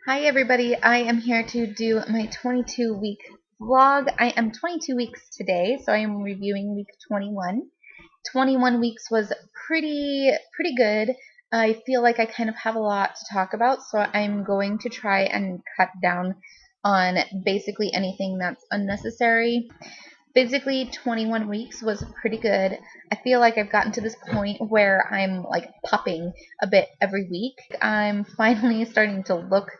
Hi everybody, I am here to do my 22-week vlog. I am 22 weeks today, so I am reviewing week 21. 21 weeks was pretty good. I feel like I kind of have a lot to talk about, so I'm going to try and cut down on basically anything that's unnecessary. Physically, 21 weeks was pretty good. I feel like I've gotten to this point where I'm like popping a bit every week. I'm finally starting to look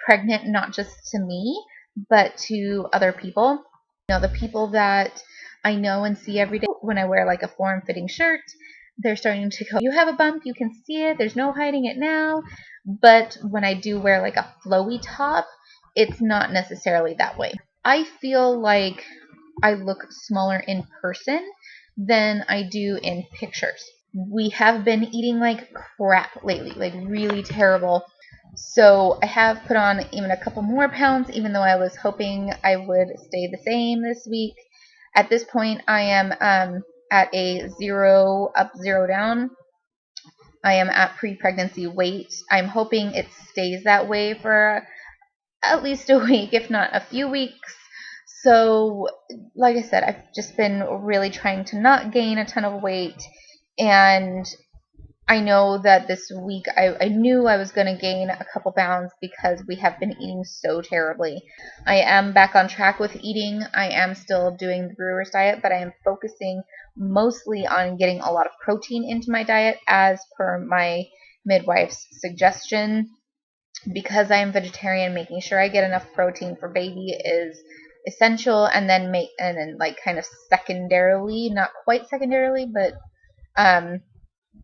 pregnant, not just to me, but to other people. The people that I know and see every day when I wear like a form-fitting shirt, they're starting to go, you have a bump, you can see it, there's no hiding it now. But when I do wear like a flowy top, it's not necessarily that way. I feel like I look smaller in person than I do in pictures. We have been eating like crap lately, like really terrible. So I have put on even a couple more pounds, even though I was hoping I would stay the same this week. At this point, I am at a 0 up, 0 down. I am at pre-pregnancy weight. I'm hoping it stays that way for at least a week, if not a few weeks. So, like I said, I've just been really trying to not gain a ton of weight. And I know that this week I knew I was going to gain a couple pounds because we have been eating so terribly. I am back on track with eating. I am still doing the brewer's diet, but I am focusing mostly on getting a lot of protein into my diet as per my midwife's suggestion. Because I am vegetarian, making sure I get enough protein for baby is essential, and then like kind of secondarily, not quite secondarily, but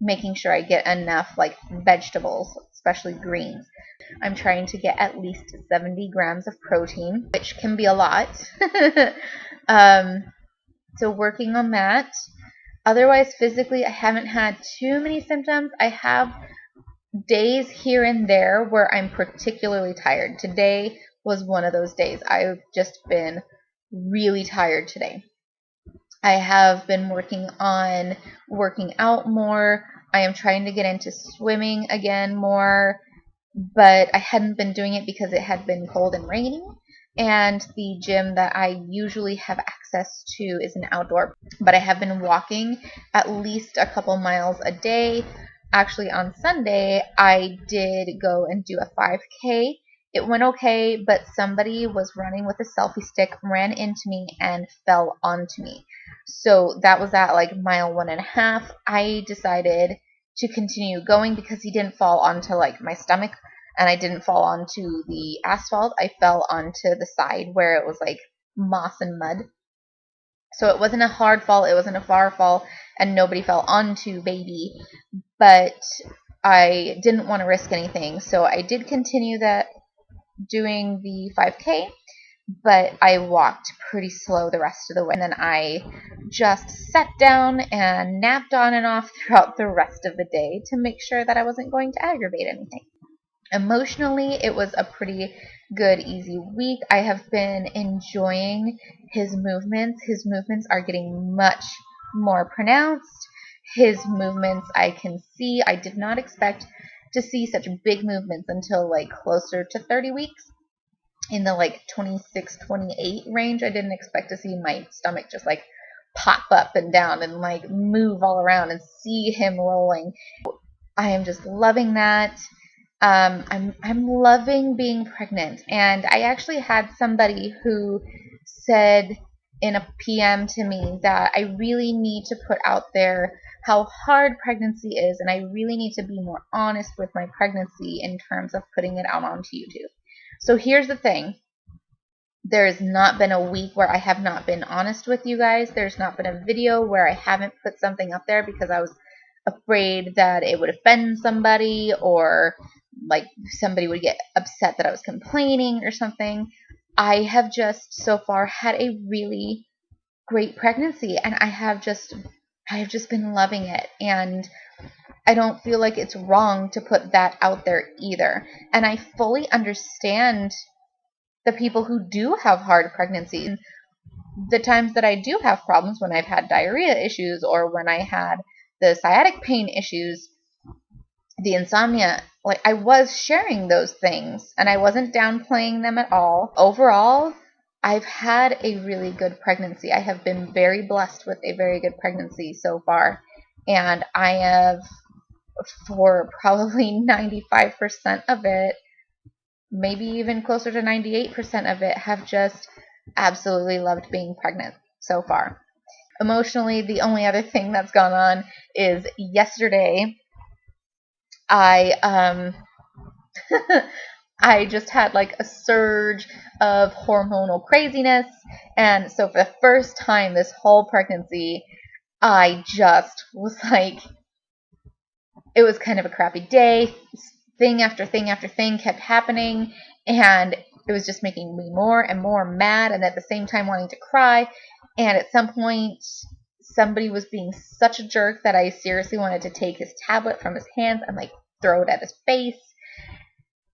making sure I get enough like vegetables, especially greens. I'm trying to get at least 70 grams of protein, which can be a lot. um, so working on that. Otherwise, physically, I haven't had too many symptoms. I have days here and there where I'm particularly tired. Today was one of those days. I've just been really tired today. I have been working on working out more. I am trying to get into swimming again more, but I hadn't been doing it because it had been cold and rainy. And the gym that I usually have access to is an outdoor, but I have been walking at least a couple miles a day. Actually, on Sunday, I did go and do a 5K. It went okay, but somebody was running with a selfie stick, ran into me, and fell onto me. So that was at like mile 1.5. I decided to continue going because he didn't fall onto like my stomach, and I didn't fall onto the asphalt. I fell onto the side where it was like moss and mud. So it wasn't a hard fall, it wasn't a far fall, and nobody fell onto baby. But I didn't want to risk anything, so I did continue that doing the 5K, but I walked pretty slow the rest of the way. And then I just sat down and napped on and off throughout the rest of the day to make sure that I wasn't going to aggravate anything. Emotionally, it was a pretty good, easy week. I have been enjoying his movements. His movements are getting much more pronounced. His movements I can see. I did not expect to see such big movements until like closer to 30 weeks. In the like 26, 28 range, I didn't expect to see my stomach just like pop up and down and like move all around and see him rolling. I am just loving that. I'm loving being pregnant, and I actually had somebody who said in a PM to me that I really need to put out there how hard pregnancy is, and I really need to be more honest with my pregnancy in terms of putting it out onto YouTube. So here's the thing. There has not been a week where I have not been honest with you guys. There's not been a video where I haven't put something up there because I was afraid that it would offend somebody, or like somebody would get upset that I was complaining or something. I have just so far had a really great pregnancy, and I have just been loving it, and I don't feel like it's wrong to put that out there either. And I fully understand the people who do have hard pregnancies. The times that I do have problems, when I've had diarrhea issues or when I had the sciatic pain issues, the insomnia, like I was sharing those things and I wasn't downplaying them at all. Overall, I've had a really good pregnancy. I have been very blessed with a very good pregnancy so far. And I have, for probably 95% of it, maybe even closer to 98% of it, have just absolutely loved being pregnant so far. Emotionally, the only other thing that's gone on is yesterday I I just had like a surge of hormonal craziness, and so for the first time this whole pregnancy, I just was like, it was kind of a crappy day. Thing after thing after thing kept happening, and it was just making me more and more mad, and at the same time wanting to cry. And at some point, somebody was being such a jerk that I seriously wanted to take his tablet from his hands and like throw it at his face.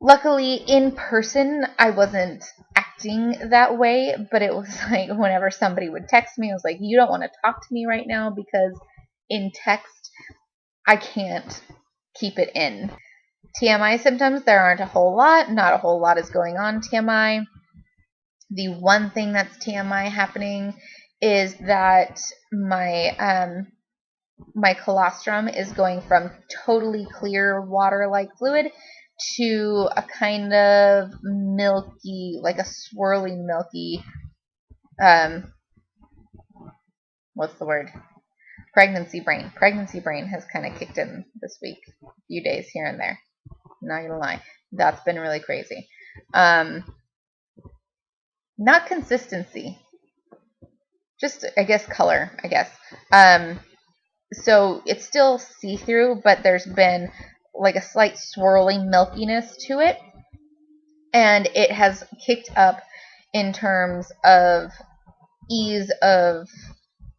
Luckily, in person, I wasn't acting that way, but it was like whenever somebody would text me, I was like, you don't want to talk to me right now because in text, I can't keep it in. TMI symptoms, there aren't a whole lot. Not a whole lot is going on TMI. The one thing that's TMI happening is that my colostrum is going from totally clear water-like fluid to a kind of milky, like a swirly milky, what's the word? Pregnancy brain. Pregnancy brain has kind of kicked in this week. A few days here and there. Not gonna lie. That's been really crazy. Not consistency. Just, I guess, color, I guess. So it's still see-through, but there's been like a slight swirling milkiness to it. And it has kicked up in terms of ease of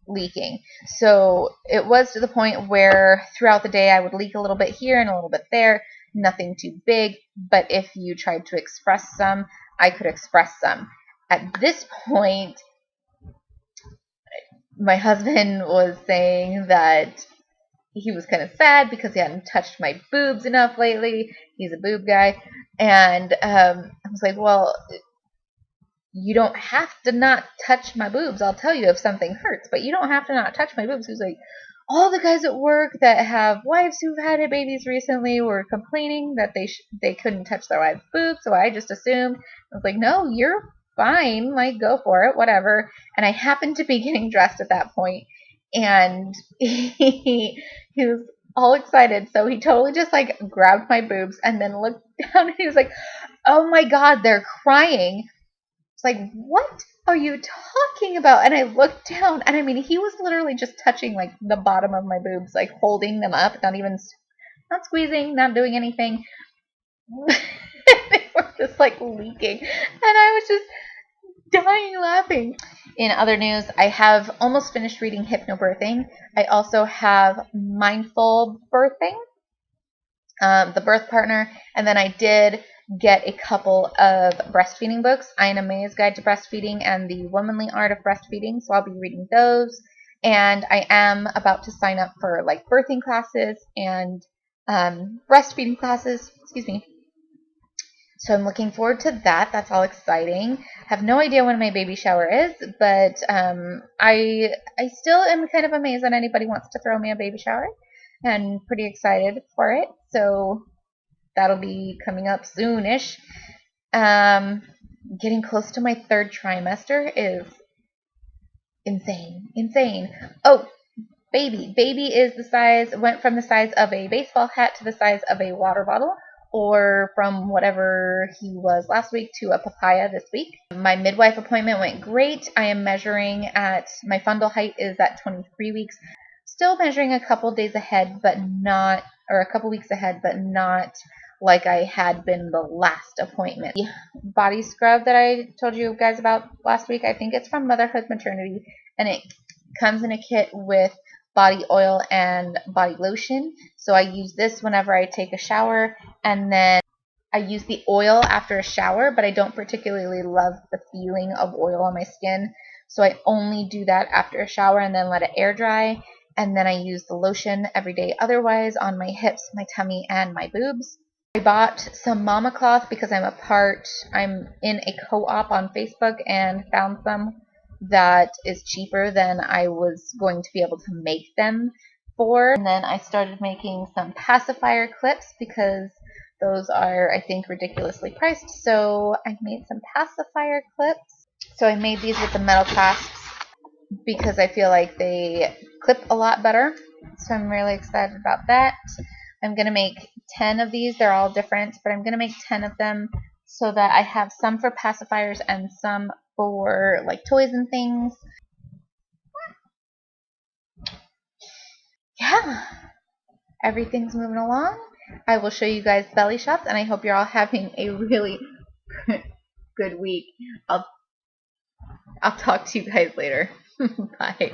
leaking. So it was to the point where throughout the day I would leak a little bit here and a little bit there, nothing too big, but if you tried to express some, I could express some. At this point, my husband was saying that he was kind of sad because he hadn't touched my boobs enough lately. He's a boob guy. And I was like, well, you don't have to not touch my boobs. I'll tell you if something hurts, but you don't have to not touch my boobs. He was like, all the guys at work that have wives who've had babies recently were complaining that they couldn't touch their wives' boobs, so I just assumed. I was like, no, you're fine. Like, go for it, whatever. And I happened to be getting dressed at that point, and he was all excited, so he totally just like grabbed my boobs and then looked down, and he was like, oh my god, they're crying. It's like, what are you talking about? And I looked down, and I mean, he was literally just touching like the bottom of my boobs, like holding them up, not squeezing, not doing anything. They were just like leaking, and I was just dying laughing. In other news, I have almost finished reading Hypnobirthing. I also have Mindful Birthing, The Birth Partner, and then I did get a couple of breastfeeding books, Ina May's Guide to Breastfeeding and The Womanly Art of Breastfeeding, so I'll be reading those. And I am about to sign up for like birthing classes and breastfeeding classes, excuse me. So I'm looking forward to that. That's all exciting. Have no idea when my baby shower is, but I still am kind of amazed that anybody wants to throw me a baby shower, and pretty excited for it. So that'll be coming up soonish. Getting close to my third trimester is insane. Oh, baby is went from the size of a baseball hat to the size of a water bottle, or from whatever he was last week to a papaya this week. My midwife appointment went great. I am measuring at, my fundal height is at 23 weeks. Still measuring a couple days ahead, but not, or a couple weeks ahead, but not like I had been the last appointment. The body scrub that I told you guys about last week, I think it's from Motherhood Maternity, and it comes in a kit with body oil and body lotion. So I use this whenever I take a shower, and then I use the oil after a shower, but I don't particularly love the feeling of oil on my skin, so I only do that after a shower and then let it air dry. and then I use the lotion every day otherwise on my hips, my tummy, and my boobs. I bought some mama cloth because I'm in a co-op on Facebook and found some that is cheaper than I was going to be able to make them for. And then I started making some pacifier clips because those are, I think, ridiculously priced. So I made some pacifier clips. So I made these with the metal clasps because I feel like they clip a lot better. So I'm really excited about that. I'm going to make 10 of these. They're all different, but I'm going to make 10 of them so that I have some for pacifiers and some for like toys and things. Yeah, everything's moving along. I will show you guys belly shots, and I hope you're all having a really good week. I'll talk to you guys later. Bye.